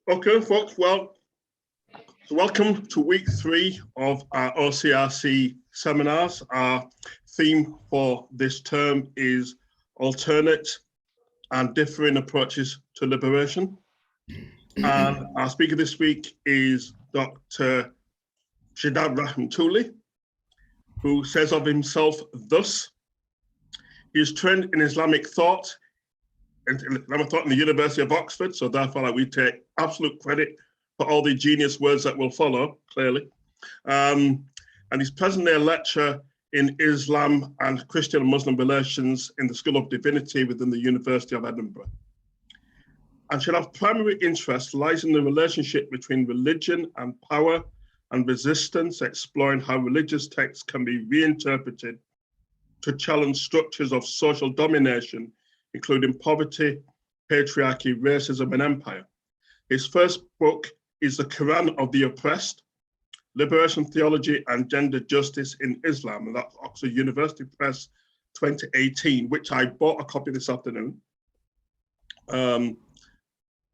Okay, folks, well, welcome to week 3 of our OCRC seminars. Our theme for this term is alternate and differing approaches to liberation. And our speaker this week is Dr. Shadaab Rahemtulla, who says of himself thus: he is trained in Islamic thought in the University of Oxford, so therefore we take absolute credit for all the genius words that will follow, clearly. And he's presently a lecturer in Islam and Christian and Muslim relations in the School of Divinity within the University of Edinburgh. And Shadaab's primary interest lies in the relationship between religion and power and resistance, exploring how religious texts can be reinterpreted to challenge structures of social domination, including poverty, patriarchy, racism, and empire. His first book is The Qur'an of the Oppressed, Liberation, Theology, and Gender Justice in Islam, and that's Oxford University Press 2018, which I bought a copy this afternoon.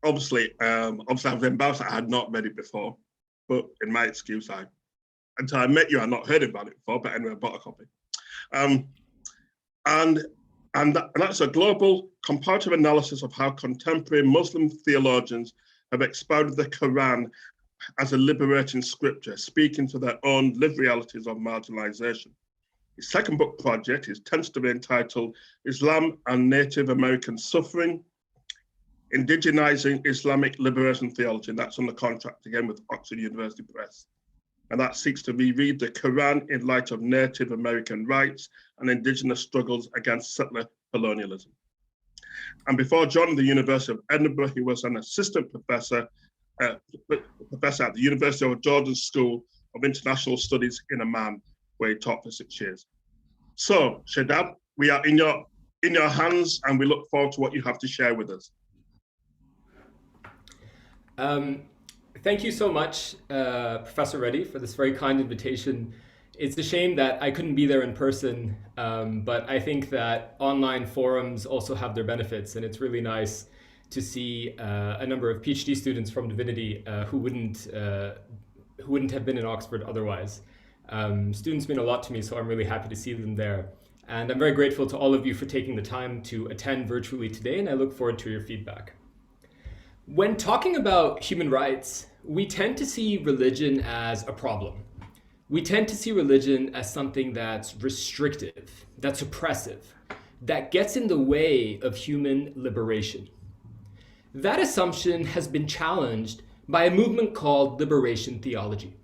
Obviously, I was embarrassed I had not read it before, but in my excuse, until I met you, I'd not heard about it before, but anyway, I bought a copy. And that's a global comparative analysis of how contemporary Muslim theologians have expounded the Quran as a liberating scripture, speaking to their own lived realities of marginalization. His second book project is tentatively entitled Islam and Native American Suffering, Indigenizing Islamic Liberation Theology, and that's on the contract again with Oxford University Press. And that seeks to reread the Quran in light of Native American rights and Indigenous struggles against settler colonialism. And before joining the University of Edinburgh, he was an assistant professor at the University of Jordan School of International Studies in Amman, where he taught for 6 years. So, Shadaab, we are in your hands, and we look forward to what you have to share with us. Thank you so much, Professor Reddy, for this very kind invitation. It's a shame that I couldn't be there in person, but I think that online forums also have their benefits, and it's really nice to see a number of PhD students from Divinity who wouldn't have been in Oxford otherwise. Students mean a lot to me, so I'm really happy to see them there. And I'm very grateful to all of you for taking the time to attend virtually today, and I look forward to your feedback. When talking about human rights, we tend to see religion as a problem. We tend to see religion as something that's restrictive, that's oppressive, that gets in the way of human liberation. That assumption has been challenged by a movement called liberation theology.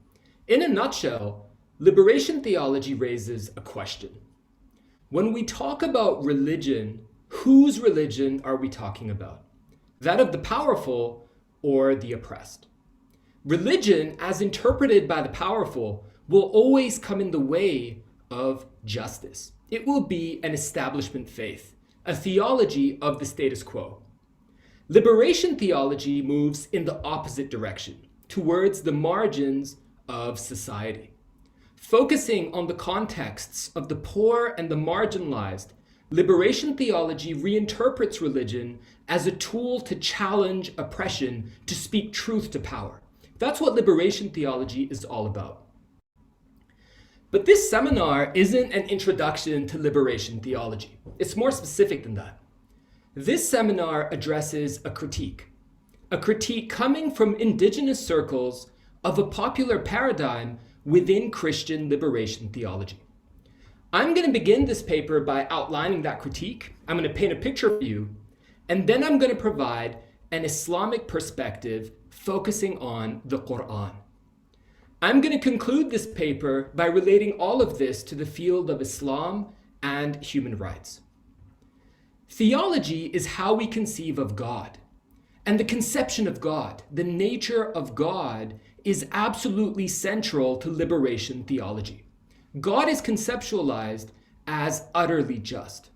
In a nutshell, liberation theology raises a question. When we talk about religion, whose religion are we talking about? That of the powerful or the oppressed? Religion, as interpreted by the powerful, will always come in the way of justice. It will be an establishment faith, a theology of the status quo. Liberation theology moves in the opposite direction, towards the margins of society. Focusing on the contexts of the poor and the marginalized, liberation theology reinterprets religion as a tool to challenge oppression, to speak truth to power. That's what liberation theology is all about. But this seminar isn't an introduction to liberation theology. It's more specific than that. This seminar addresses a critique coming from indigenous circles of a popular paradigm within Christian liberation theology. I'm going to begin this paper by outlining that critique. I'm going to paint a picture for you, and then I'm going to provide an Islamic perspective focusing on the Qur'an. I'm going to conclude this paper by relating all of this to the field of Islam and human rights. Theology is how we conceive of God, and the conception of God, the nature of God, is absolutely central to liberation theology. God is conceptualized as utterly just.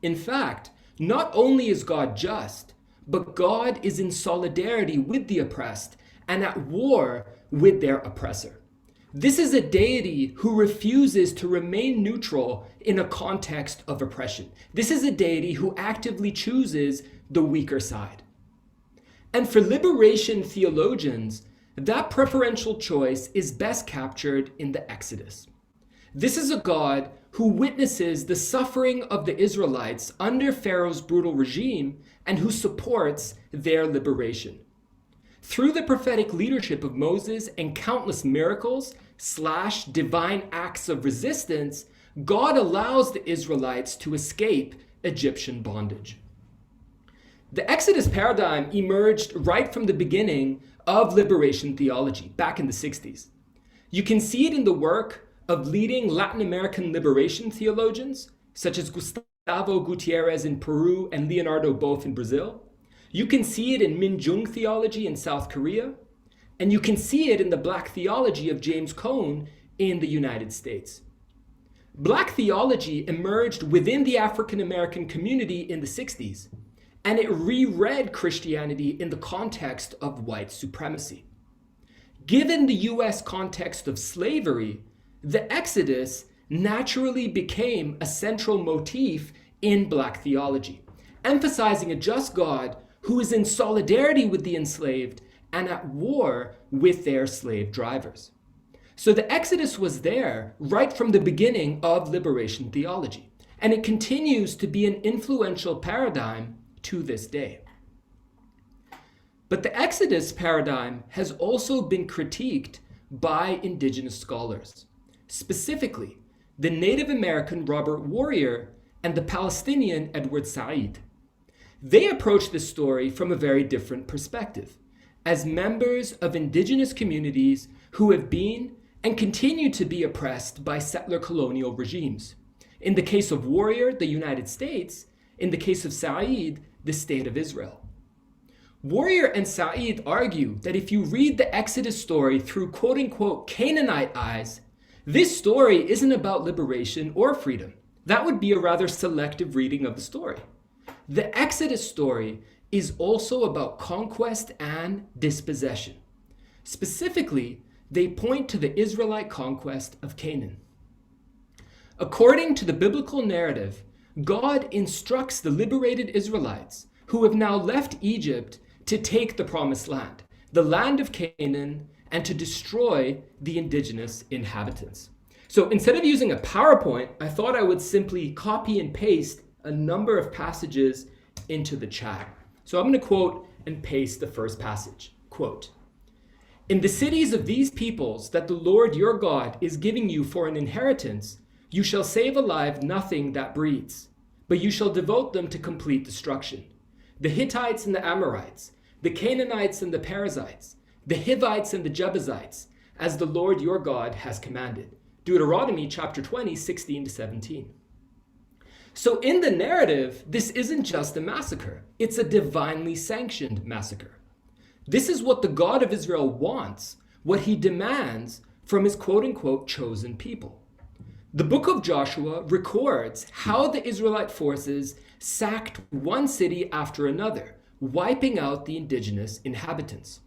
In fact, not only is God just, but God is in solidarity with the oppressed and at war with their oppressor. This is a deity who refuses to remain neutral in a context of oppression. This is a deity who actively chooses the weaker side. And for liberation theologians, that preferential choice is best captured in the Exodus. This is a God who witnesses the suffering of the Israelites under Pharaoh's brutal regime and who supports their liberation. Through the prophetic leadership of Moses and countless miracles / divine acts of resistance, God allows the Israelites to escape Egyptian bondage. The Exodus paradigm emerged right from the beginning of liberation theology back in the 60s. You can see it in the work of leading Latin American liberation theologians, such as Gustavo Gutierrez in Peru and Leonardo Boff in Brazil. You can see it in Minjung theology in South Korea, and you can see it in the Black theology of James Cone in the United States. Black theology emerged within the African American community in the 60s, and it reread Christianity in the context of white supremacy. Given the US context of slavery, the Exodus naturally became a central motif in Black theology, emphasizing a just God who is in solidarity with the enslaved and at war with their slave drivers. So the Exodus was there right from the beginning of liberation theology, and it continues to be an influential paradigm to this day. But the Exodus paradigm has also been critiqued by Indigenous scholars, specifically the Native American Robert Warrior and the Palestinian Edward Said. They approach this story from a very different perspective, as members of Indigenous communities who have been and continue to be oppressed by settler colonial regimes. In the case of Warrior, the United States; in the case of Said, the State of Israel. Warrior and Said argue that if you read the Exodus story through quote-unquote Canaanite eyes, this story isn't about liberation or freedom. That would be a rather selective reading of the story. The Exodus story is also about conquest and dispossession. Specifically, they point to the Israelite conquest of Canaan. According to the biblical narrative, God instructs the liberated Israelites, who have now left Egypt, to take the promised land, the land of Canaan, and to destroy the indigenous inhabitants. So instead of using a PowerPoint, I thought I would simply copy and paste a number of passages into the chat. So I'm going to quote and paste the first passage. Quote, "In the cities of these peoples that the Lord your God is giving you for an inheritance, you shall save alive nothing that breathes, but you shall devote them to complete destruction. The Hittites and the Amorites, the Canaanites and the Perizzites, the Hivites and the Jebusites, as the Lord your God has commanded." Deuteronomy chapter 20, 16 to 17. So in the narrative, this isn't just a massacre. It's a divinely sanctioned massacre. This is what the God of Israel wants, what he demands from his quote-unquote chosen people. The book of Joshua records how the Israelite forces sacked one city after another, wiping out the indigenous inhabitants.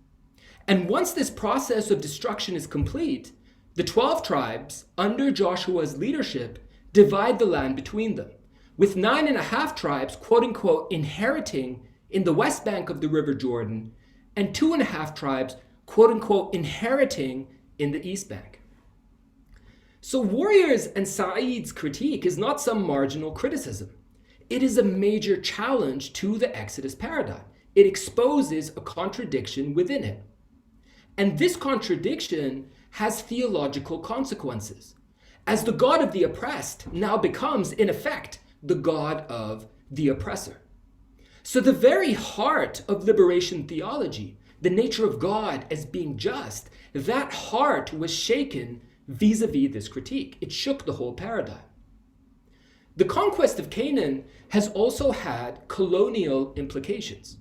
And once this process of destruction is complete, the 12 tribes, under Joshua's leadership, divide the land between them, with 9.5 tribes, quote-unquote, inheriting in the west bank of the River Jordan, and 2.5 tribes, quote-unquote, inheriting in the east bank. So Warrior's and Said's critique is not some marginal criticism. It is a major challenge to the Exodus paradigm. It exposes a contradiction within it. And this contradiction has theological consequences, as the God of the oppressed now becomes, in effect, the God of the oppressor. So the very heart of liberation theology, the nature of God as being just, that heart was shaken vis-a-vis this critique. It shook the whole paradigm. The conquest of Canaan has also had colonial implications.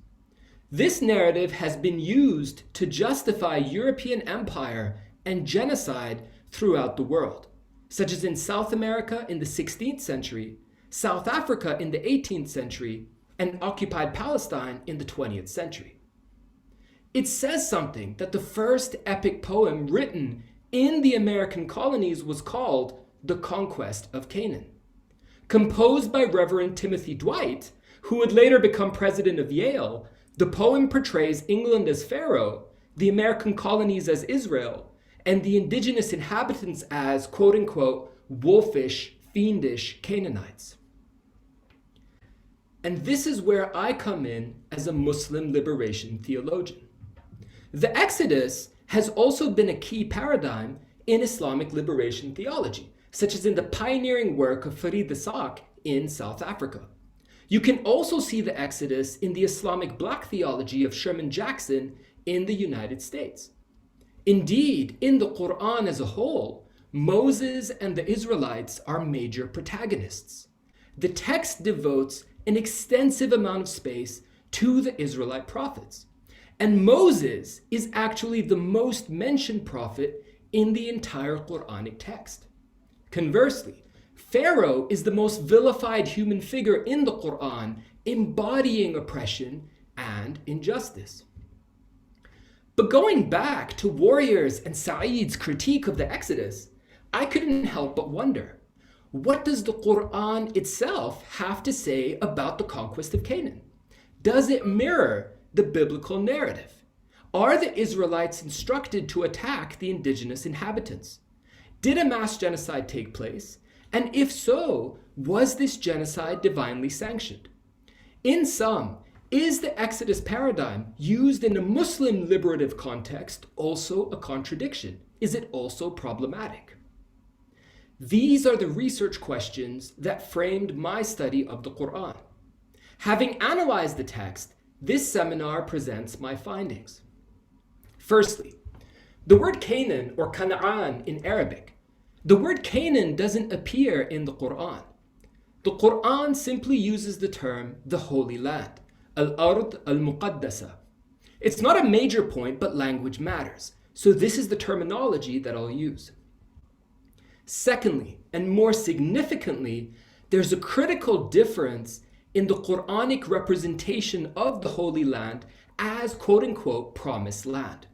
This narrative has been used to justify European empire and genocide throughout the world, such as in South America in the 16th century, South Africa in the 18th century, and occupied Palestine in the 20th century. It says something that the first epic poem written in the American colonies was called The Conquest of Canaan. Composed by Reverend Timothy Dwight, who would later become president of Yale, The poem portrays England as Pharaoh, the American colonies as Israel, and the indigenous inhabitants as, quote unquote, wolfish, fiendish Canaanites. And this is where I come in as a Muslim liberation theologian. The Exodus has also been a key paradigm in Islamic liberation theology, such as in the pioneering work of Farid Issaaq in South Africa. You can also see the Exodus in the Islamic Black theology of Sherman Jackson in the United States. Indeed, in the Qur'an as a whole, Moses and the Israelites are major protagonists. The text devotes an extensive amount of space to the Israelite prophets. And Moses is actually the most mentioned prophet in the entire Quranic text. Conversely, Pharaoh is the most vilified human figure in the Qur'an, embodying oppression and injustice. But going back to Warrior's and Saeed's critique of the Exodus, I couldn't help but wonder, what does the Qur'an itself have to say about the conquest of Canaan? Does it mirror the biblical narrative? Are the Israelites instructed to attack the indigenous inhabitants? Did a mass genocide take place? And if so, was this genocide divinely sanctioned? In sum, is the Exodus paradigm used in a Muslim liberative context also a contradiction? Is it also problematic? These are the research questions that framed my study of the Qur'an. Having analyzed the text, this seminar presents my findings. Firstly, the word Canaan or Canaan in Arabic, the word Canaan doesn't appear in the Qur'an. The Qur'an simply uses the term the Holy Land, Al-Ard Al-Muqaddasa. It's not a major point, but language matters. So this is the terminology that I'll use. Secondly, and more significantly, there's a critical difference in the Quranic representation of the Holy Land as quote-unquote promised land.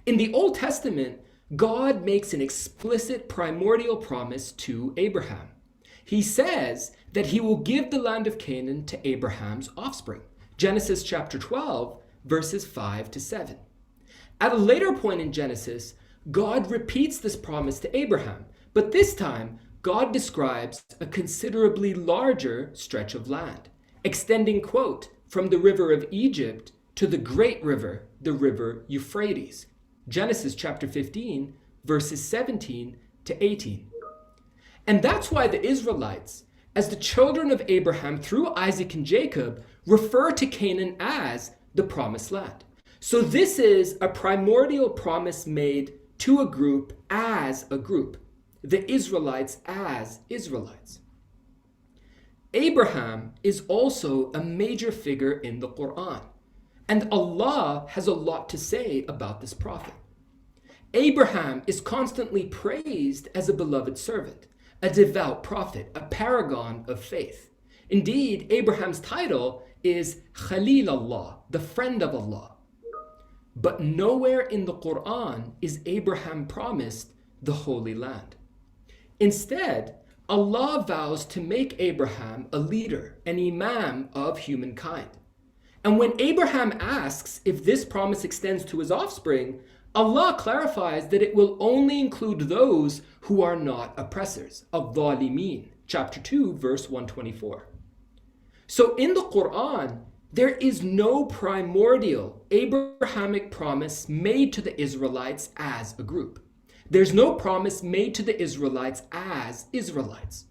In the Old Testament, God makes an explicit primordial promise to Abraham. He says that he will give the land of Canaan to Abraham's offspring. Genesis chapter 12, verses 5 to 7. At a later point in Genesis, God repeats this promise to Abraham, but this time, God describes a considerably larger stretch of land, extending, quote, from the river of Egypt to the great river, the river Euphrates. Genesis chapter 15, verses 17 to 18. And that's why the Israelites, as the children of Abraham through Isaac and Jacob, refer to Canaan as the promised land. So this is a primordial promise made to a group as a group, the Israelites as Israelites. Abraham is also a major figure in the Qur'an, and Allah has a lot to say about this prophet. Abraham is constantly praised as a beloved servant, a devout prophet, a paragon of faith. Indeed, Abraham's title is Khalil Allah, the friend of Allah. But nowhere in the Qur'an is Abraham promised the Holy Land. Instead, Allah vows to make Abraham a leader, an imam of humankind. And when Abraham asks if this promise extends to his offspring, Allah clarifies that it will only include those who are not oppressors, al-Dhalimeen, chapter 2, verse 124. So in the Qur'an, there is no primordial Abrahamic promise made to the Israelites as a group. There's no promise made to the Israelites as Israelites.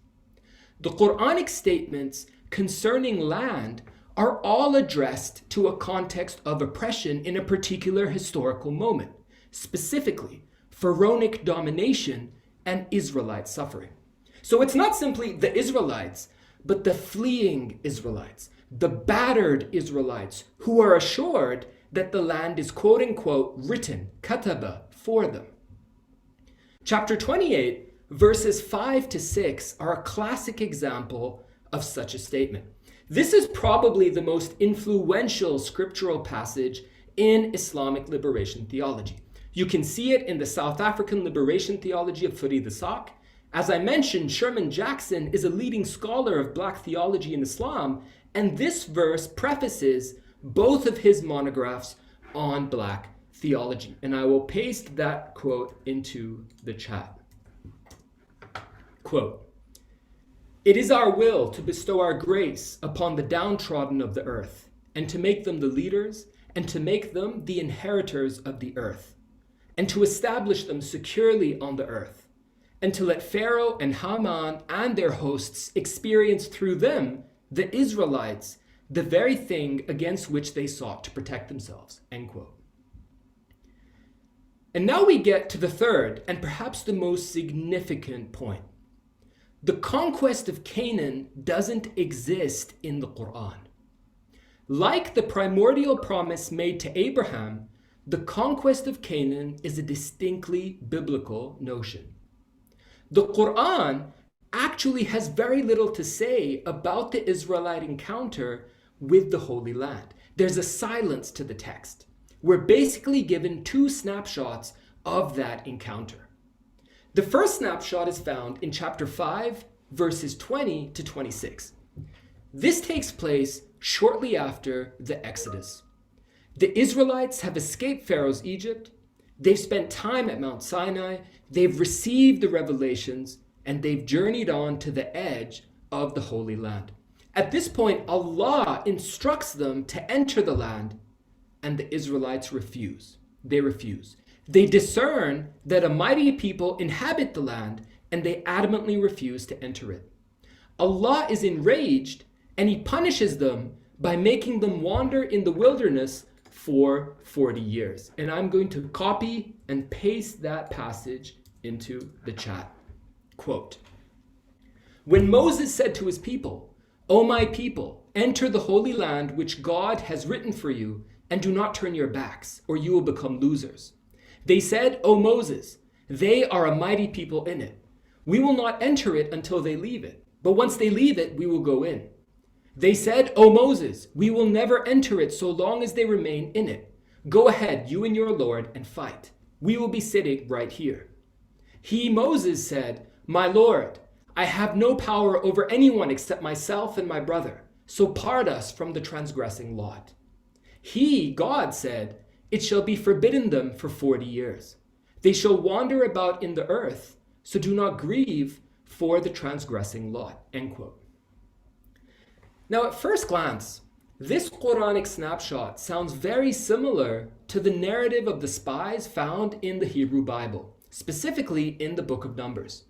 The Quranic statements concerning land are all addressed to a context of oppression in a particular historical moment, specifically Pharaonic domination and Israelite suffering. So it's not simply the Israelites, but the fleeing Israelites, the battered Israelites who are assured that the land is quote-unquote written, kataba, for them. Chapter 28, verses 5 to 6 are a classic example of such a statement. This is probably the most influential scriptural passage in Islamic liberation theology. You can see it in the South African liberation theology of Farid Issaaq. As I mentioned, Sherman Jackson is a leading scholar of Black theology in Islam, and this verse prefaces both of his monographs on Black theology. And I will paste that quote into the chat. Quote, "It is our will to bestow our grace upon the downtrodden of the earth, and to make them the leaders, and to make them the inheritors of the earth, and to establish them securely on the earth, and to let Pharaoh and Haman and their hosts experience through them, the Israelites, the very thing against which they sought to protect themselves." End quote. And now we get to the third and perhaps the most significant point. The conquest of Canaan doesn't exist in the Qur'an. Like the primordial promise made to Abraham, the conquest of Canaan is a distinctly biblical notion. The Qur'an actually has very little to say about the Israelite encounter with the Holy Land. There's a silence to the text. We're basically given two snapshots of that encounter. The first snapshot is found in chapter 5, verses 20 to 26. This takes place shortly after the Exodus. The Israelites have escaped Pharaoh's Egypt. They've spent time at Mount Sinai. They've received the revelations, and they've journeyed on to the edge of the Holy Land. At this point, Allah instructs them to enter the land, and the Israelites refuse. They refuse. They discern that a mighty people inhabit the land, and they adamantly refuse to enter it. Allah is enraged, and he punishes them by making them wander in the wilderness for 40 years. And I'm going to copy and paste that passage into the chat. Quote, "When Moses said to his people, 'O my people, enter the holy land which God has written for you, and do not turn your backs, or you will become losers. They said, O Moses, they are a mighty people in it. We will not enter it until they leave it, but once they leave it, we will go in. They said, O Moses, we will never enter it so long as they remain in it. Go ahead, you and your Lord, and fight. We will be sitting right here.' He, Moses, said, 'My Lord, I have no power over anyone except myself and my brother, so part us from the transgressing lot.' He, God, said, 'It shall be forbidden them for 40 years. They shall wander about in the earth, so do not grieve for the transgressing lot.'" End quote. Now, at first glance, this Quranic snapshot sounds very similar to the narrative of the spies found in the Hebrew Bible, specifically in the book of Numbers.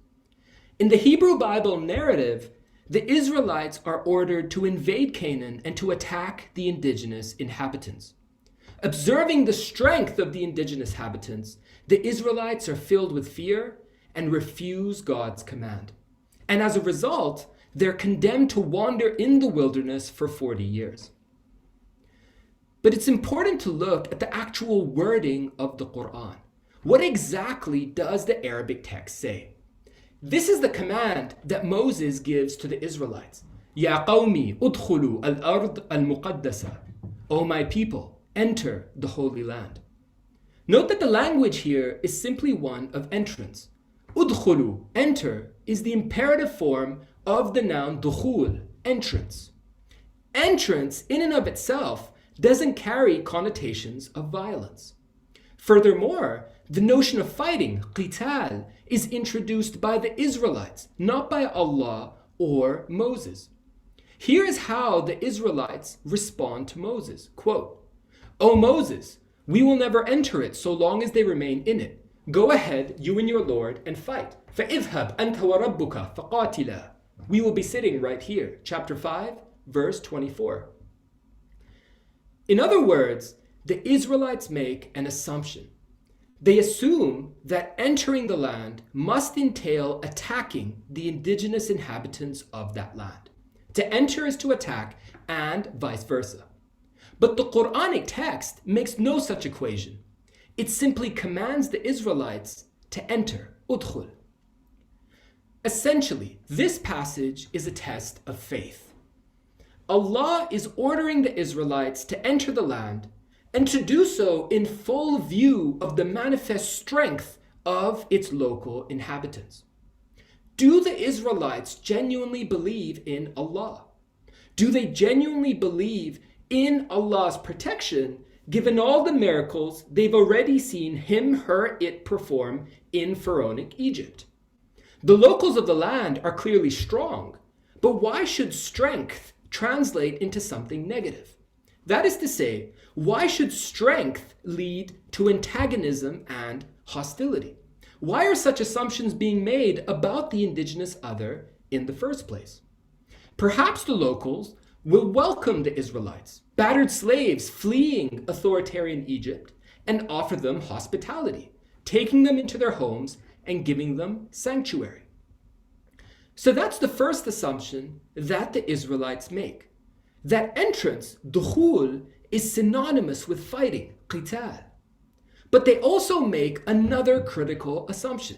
In the Hebrew Bible narrative, the Israelites are ordered to invade Canaan and to attack the indigenous inhabitants. Observing the strength of the indigenous inhabitants, the Israelites are filled with fear and refuse God's command. And as a result, they're condemned to wander in the wilderness for 40 years. But it's important to look at the actual wording of the Qur'an. What exactly does the Arabic text say? This is the command that Moses gives to the Israelites. Ya qawmi udkhulu al-ard al-muqaddasa. O my people, enter the Holy Land. Note that the language here is simply one of entrance. Udkhulu, enter, is the imperative form of the noun dukhul, entrance. Entrance, in and of itself, doesn't carry connotations of violence. Furthermore, the notion of fighting, qital, is introduced by the Israelites, not by Allah or Moses. Here is how the Israelites respond to Moses. Quote, "O Moses, we will never enter it so long as they remain in it. Go ahead, you and your Lord, and fight. فَإِذْهَبْ أَنْتَ وَرَبُّكَ فَقَاتِلَا. We will be sitting right here." Chapter 5, verse 24. In other words, the Israelites make an assumption. They assume that entering the land must entail attacking the indigenous inhabitants of that land. To enter is to attack, and vice versa. But the Quranic text makes no such equation. It simply commands the Israelites to enter, udkhul. Essentially, this passage is a test of faith. Allah is ordering the Israelites to enter the land, and to do so in full view of the manifest strength of its local inhabitants. Do the Israelites genuinely believe in Allah? Do they genuinely believe in Allah's protection, given all the miracles they've already seen him, her, it perform in Pharaonic Egypt. The locals of the land are clearly strong, but why should strength translate into something negative? That is to say, why should strength lead to antagonism and hostility? Why are such assumptions being made about the indigenous other in the first place? Perhaps the locals will welcome the Israelites, battered slaves fleeing authoritarian Egypt, and offer them hospitality, taking them into their homes and giving them sanctuary. So that's the first assumption that the Israelites make. That entrance, dukhul, is synonymous with fighting, qital. But they also make another critical assumption.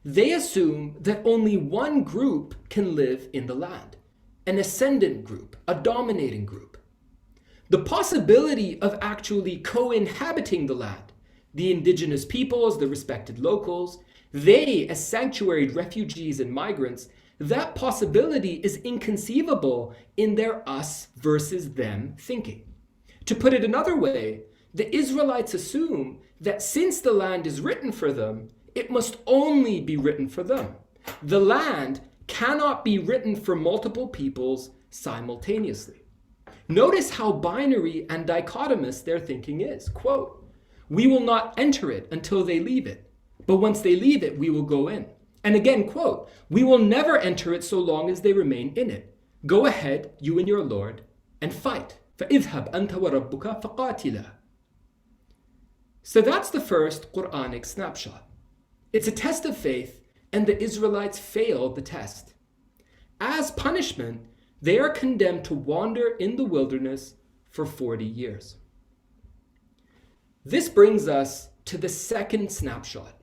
They assume that only one group can live in the land, an ascendant group, a dominating group. The possibility of actually co-inhabiting the land, the indigenous peoples, the respected locals, they as sanctuaried refugees and migrants, that possibility is inconceivable in their us versus them thinking. To put it another way, the Israelites assume that since the land is written for them, it must only be written for them. The land cannot be written for multiple peoples simultaneously. Notice how binary and dichotomous their thinking is. Quote, "We will not enter it until they leave it, but once they leave it, we will go in." And again, quote, "We will never enter it so long as they remain in it. Go ahead, you and your Lord, and fight. فَإِذْهَبْ أَنْتَ وَرَبُّكَ فَقَاتِلًا." So that's the first Quranic snapshot. It's a test of faith, and the Israelites failed the test. As punishment, they are condemned to wander in the wilderness for 40 years. This brings us to the second snapshot.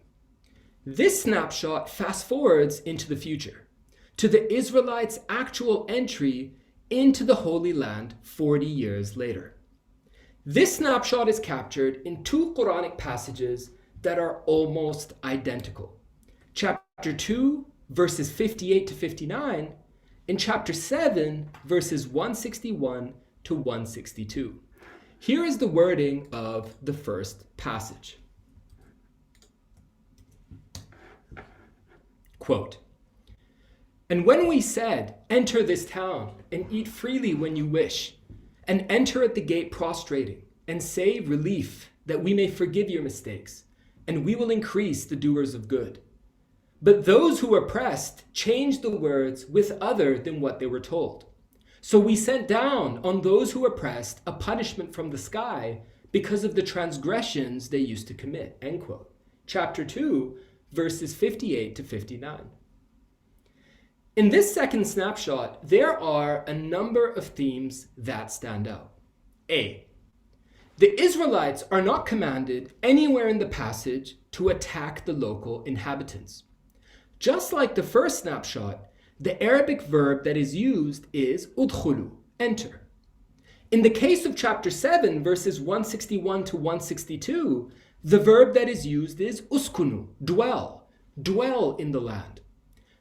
This snapshot fast forwards into the future, to the Israelites' actual entry into the Holy Land 40 years later. This snapshot is captured in two Quranic passages that are almost identical. Chapter 2, verses 58 to 59, and chapter 7, verses 161 to 162. Here is the wording of the first passage. Quote, "And when we said, 'Enter this town and eat freely when you wish, and enter at the gate prostrating, and say relief that we may forgive your mistakes, and we will increase the doers of good.' But those who oppressed changed the words with other than what they were told. So we sent down on those who oppressed a punishment from the sky because of the transgressions they used to commit." End quote. Chapter 2, verses 58 to 59. In this second snapshot, there are a number of themes that stand out. A, the Israelites are not commanded anywhere in the passage to attack the local inhabitants. Just like the first snapshot, the Arabic verb that is used is udkhulu, enter. In the case of chapter 7, verses 161 to 162, the verb that is used is uskunu, dwell, dwell in the land.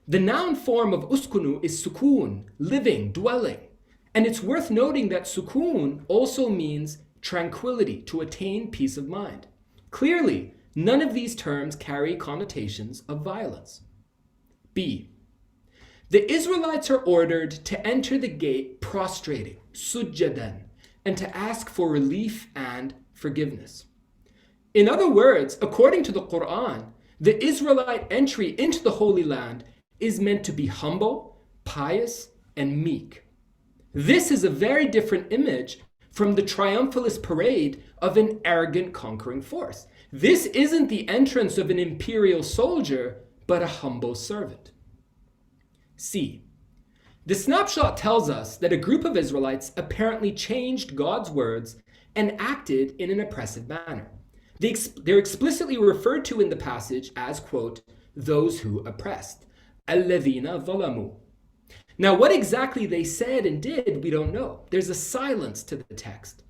The noun form of uskunu is sukun, living, dwelling. And it's worth noting that sukun also means tranquility, to attain peace of mind. Clearly, none of these terms carry connotations of violence. B, the Israelites are ordered to enter the gate prostrating, sujjadan, and to ask for relief and forgiveness. In other words, according to the Qur'an, the Israelite entry into the Holy Land is meant to be humble, pious, and meek. This is a very different image from the triumphalist parade of an arrogant conquering force. This isn't the entrance of an imperial soldier, but a humble servant. C, the snapshot tells us that a group of Israelites apparently changed God's words and acted in an oppressive manner. They're explicitly referred to in the passage as, quote, those who oppressed. Alladhina zalamu. Now, what exactly they said and did, we don't know. There's a silence to the text.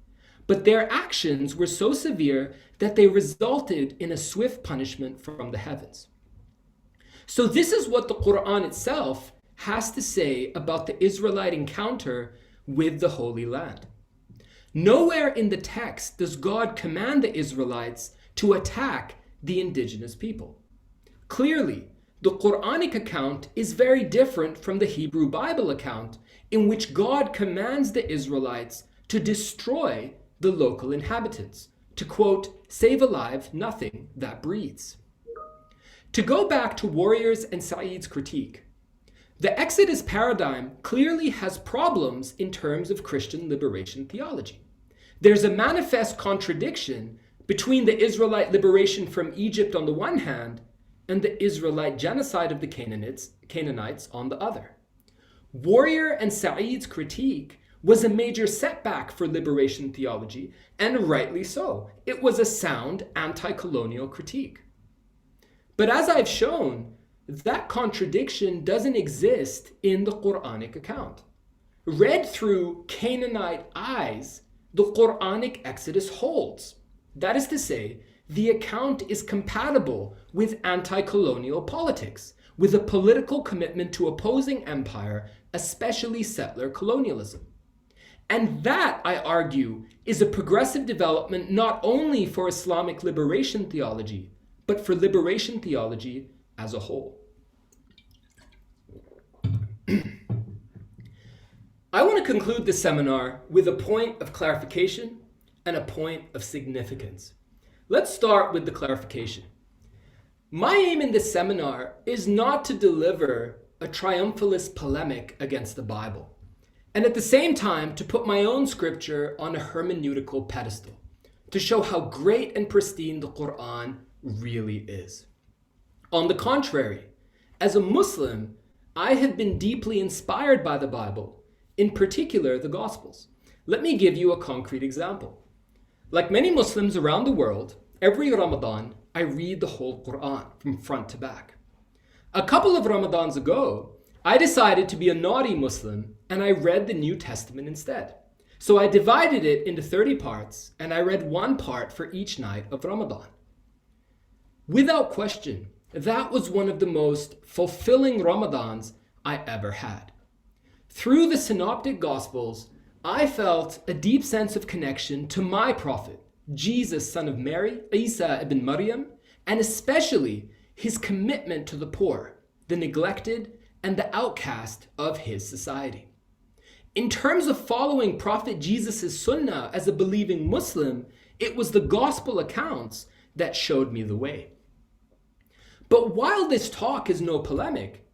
But their actions were so severe that they resulted in a swift punishment from the heavens. So this is what the Qur'an itself has to say about the Israelite encounter with the Holy Land. Nowhere in the text does God command the Israelites to attack the indigenous people. Clearly, the Quranic account is very different from the Hebrew Bible account, in which God commands the Israelites to destroy the local inhabitants, to quote, save alive nothing that breathes. To go back to Warrior's and Saeed's critique, the Exodus paradigm clearly has problems in terms of Christian liberation theology. There's a manifest contradiction between the Israelite liberation from Egypt on the one hand and the Israelite genocide of the Canaanites on the other. Warrior and Saeed's critique was a major setback for liberation theology, and rightly so. It was a sound anti-colonial critique. But as I've shown, that contradiction doesn't exist in the Quranic account. Read through Canaanite eyes, the Quranic Exodus holds. That is to say, the account is compatible with anti-colonial politics, with a political commitment to opposing empire, especially settler colonialism. And that, I argue, is a progressive development not only for Islamic liberation theology, but for liberation theology as a whole. I want to conclude this seminar with a point of clarification and a point of significance. Let's start with the clarification. My aim in this seminar is not to deliver a triumphalist polemic against the Bible, and at the same time to put my own scripture on a hermeneutical pedestal, to show how great and pristine the Qur'an really is. On the contrary, as a Muslim, I have been deeply inspired by the Bible, in particular the Gospels. Let me give you a concrete example. Like many Muslims around the world, every Ramadan, I read the whole Qur'an from front to back. A couple of Ramadans ago, I decided to be a naughty Muslim and I read the New Testament instead. So I divided it into 30 parts and I read one part for each night of Ramadan. Without question, that was one of the most fulfilling Ramadans I ever had. Through the Synoptic Gospels, I felt a deep sense of connection to my prophet, Jesus, son of Mary, Isa ibn Maryam, and especially his commitment to the poor, the neglected, and the outcast of his society. In terms of following Prophet Jesus' sunnah as a believing Muslim, it was the gospel accounts that showed me the way. But while this talk is no polemic,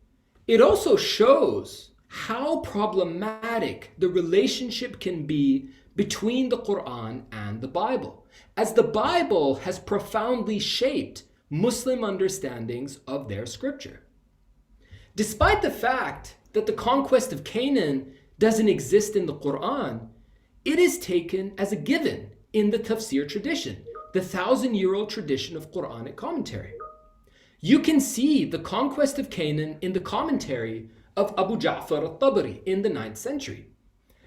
it also shows how problematic the relationship can be between the Qur'an and the Bible, as the Bible has profoundly shaped Muslim understandings of their scripture. Despite the fact that the conquest of Canaan doesn't exist in the Qur'an, it is taken as a given in the tafsir tradition, the 1,000-year-old tradition of Quranic commentary. You can see the conquest of Canaan in the commentary of Abu Ja'far al-Tabari in the 9th century.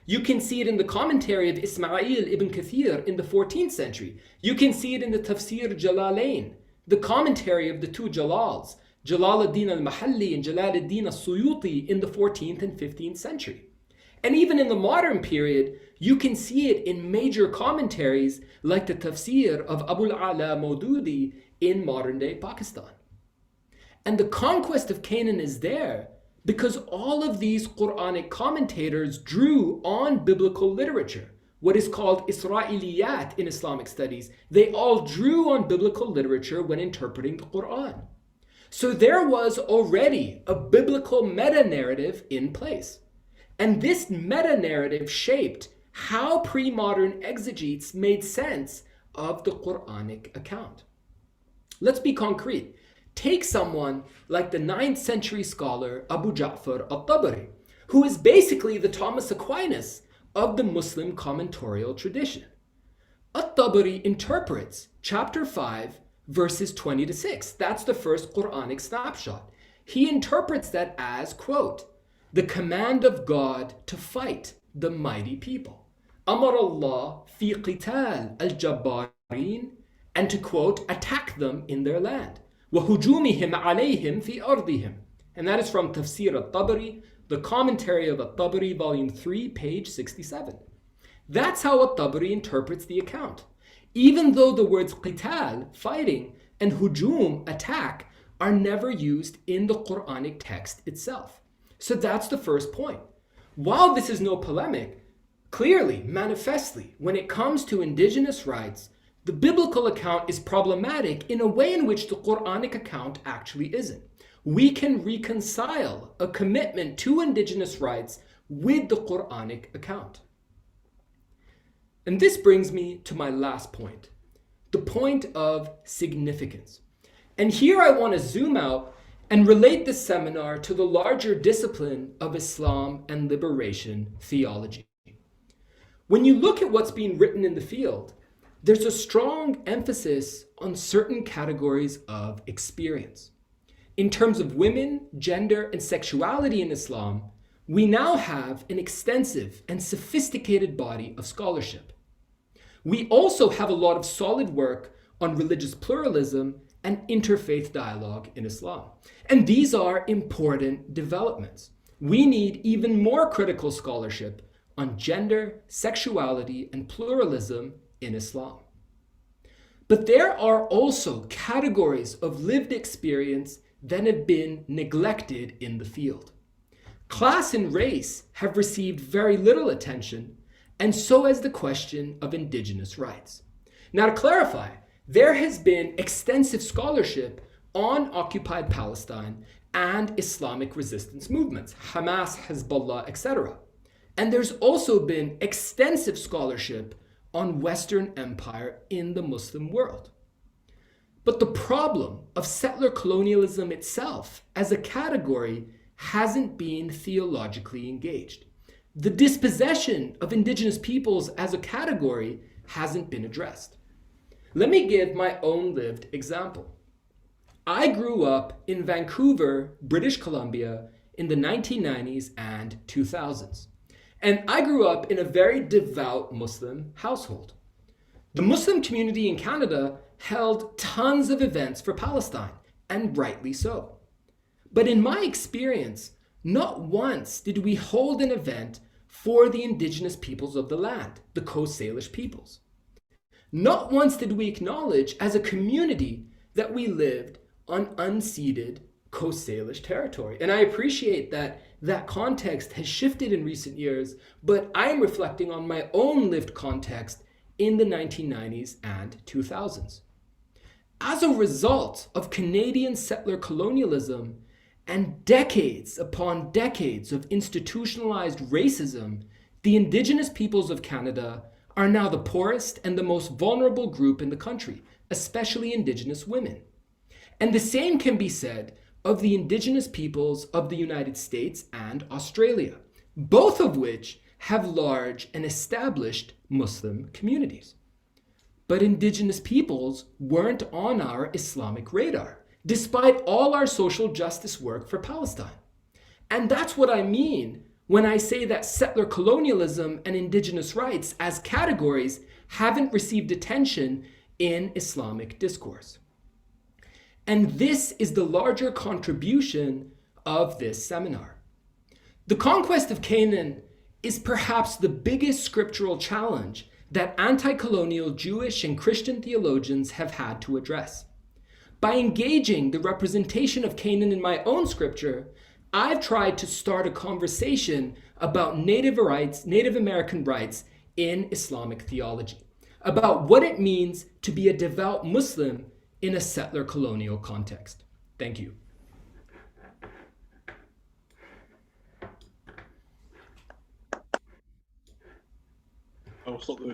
You can see it in the commentary of Ismail ibn Kathir in the 14th century. You can see it in the Tafsir Jalalain, the commentary of the two Jalals, Jalal ad-Din al-Mahalli and Jalal ad-Din al-Suyuti in the 14th and 15th century. And even in the modern period, you can see it in major commentaries like the Tafsir of Abu al-Ala Maududi in modern-day Pakistan. And the conquest of Canaan is there because all of these Quranic commentators drew on biblical literature, what is called Isra'iliyat in Islamic studies. They all drew on biblical literature when interpreting the Quran. So there was already a biblical meta-narrative in place. And this meta-narrative shaped how pre-modern exegetes made sense of the Quranic account. Let's be concrete. Take someone like the 9th century scholar Abu Ja'far al-Tabari, who is basically the Thomas Aquinas of the Muslim commentorial tradition. Al-Tabari interprets chapter 5, verses 20 to 6. That's the first Quranic snapshot. He interprets that as, quote, the command of God to fight the mighty people. Amar Allah fi qital al-jabbarin, and to, quote, attack them in their land. وَهُجُومِهِمْ عَلَيْهِمْ فِي أَرْضِهِمْ. And that is from Tafsir al-Tabari, the commentary of al-Tabari, volume 3, page 67. That's how at-Tabari interprets the account, even though the words qital, fighting, and hujum, attack, are never used in the Quranic text itself. So that's the first point. While this is no polemic, clearly, manifestly, when it comes to indigenous rights, the biblical account is problematic in a way in which the Quranic account actually isn't. We can reconcile a commitment to indigenous rights with the Quranic account. And this brings me to my last point, the point of significance. And here I want to zoom out and relate this seminar to the larger discipline of Islam and liberation theology. When you look at what's being written in the field, there's a strong emphasis on certain categories of experience. In terms of women, gender, and sexuality in Islam, we now have an extensive and sophisticated body of scholarship. We also have a lot of solid work on religious pluralism and interfaith dialogue in Islam. And these are important developments. We need even more critical scholarship on gender, sexuality, and pluralism in Islam. But there are also categories of lived experience that have been neglected in the field. Class and race have received very little attention, and so has the question of indigenous rights. Now, to clarify, there has been extensive scholarship on occupied Palestine and Islamic resistance movements, Hamas, Hezbollah, etc. And there's also been extensive scholarship on Western empire in the Muslim world. But the problem of settler colonialism itself as a category hasn't been theologically engaged. The dispossession of indigenous peoples as a category hasn't been addressed. Let me give my own lived example. I grew up in Vancouver, British Columbia in the 1990s and 2000s. And I grew up in a very devout Muslim household. The Muslim community in Canada held tons of events for Palestine, and rightly so. But in my experience, not once did we hold an event for the indigenous peoples of the land, the Coast Salish peoples. Not once did we acknowledge as a community that we lived on unceded Coast Salish territory. And I appreciate that that context has shifted in recent years, but I am reflecting on my own lived context in the 1990s and 2000s. As a result of Canadian settler colonialism and decades upon decades of institutionalized racism, the Indigenous peoples of Canada are now the poorest and the most vulnerable group in the country, especially Indigenous women. And the same can be said of the Indigenous peoples of the United States and Australia, both of which have large and established Muslim communities. But Indigenous peoples weren't on our Islamic radar, despite all our social justice work for Palestine. And that's what I mean when I say that settler colonialism and indigenous rights as categories haven't received attention in Islamic discourse. And this is the larger contribution of this seminar. The Conquest of Canaan is perhaps the biggest scriptural challenge that anti-colonial Jewish and Christian theologians have had to address. By engaging the representation of Canaan in my own scripture, I've tried to start a conversation about Native American rights in Islamic theology, about what it means to be a devout Muslim in a settler colonial context. Thank you. I'll stop there.